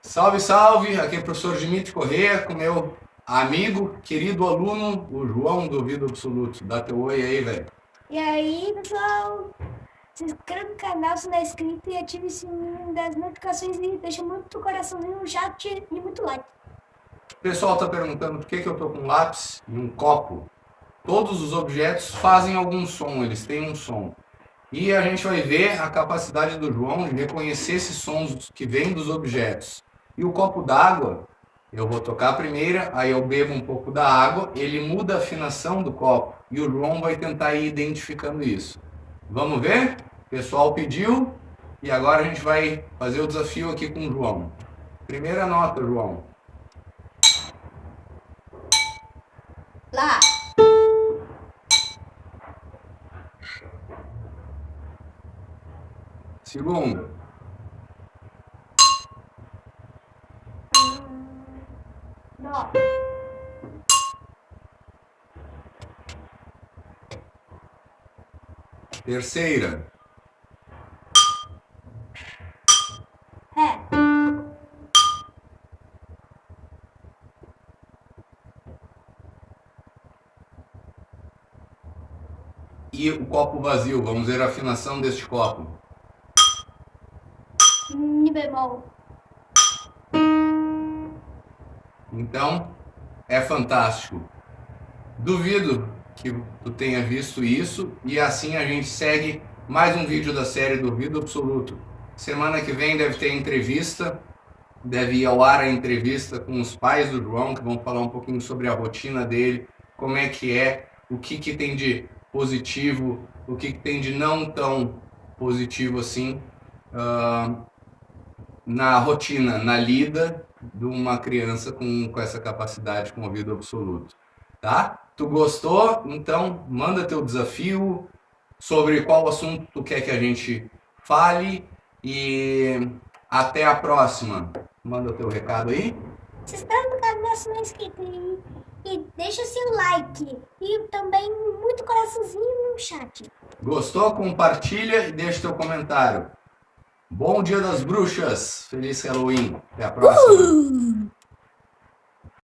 Salve, salve! Aqui é o professor Dimitri Corrêa com meu amigo, querido aluno, o João do Vida Absoluto. Dá teu oi aí, velho. E aí, pessoal, se inscreva no canal se não é inscrito e ative o sininho das notificações e deixa muito coraçãozinho no chat e muito like. O pessoal tá perguntando por que eu tô com um lápis e um copo. Todos os objetos fazem algum som, eles têm um som. E a gente vai ver a capacidade do João de reconhecer esses sons que vêm dos objetos. E o copo d'água, eu vou tocar a primeira, aí eu bebo um pouco da água, ele muda a afinação do copo e o João vai tentar ir identificando isso. Vamos ver? O pessoal pediu e agora a gente vai fazer o desafio aqui com o João. Primeira nota, João. Lá. Segunda. Dó. Terceira. Ré. E o copo vazio, vamos ver a afinação deste copo. Mi bemol. Então, é fantástico. Duvido que tu tenha visto isso e assim a gente segue mais um vídeo da série do Vida Absoluto. Semana que vem deve ter entrevista, deve ir ao ar a entrevista com os pais do João, que vão falar um pouquinho sobre a rotina dele, como é que é, o que tem de positivo, o que tem de não tão positivo assim na rotina, na lida de uma criança com essa capacidade com ouvido absoluto, tá? Tu gostou? Então manda teu desafio sobre qual assunto tu quer que a gente fale e até a próxima. Manda o teu recado aí. Se inscreva no canal se não é inscrito e deixa seu like e também muito coraçãozinho no chat. Gostou? Compartilha e deixa teu comentário. Bom Dia das Bruxas! Feliz Halloween! Até a próxima!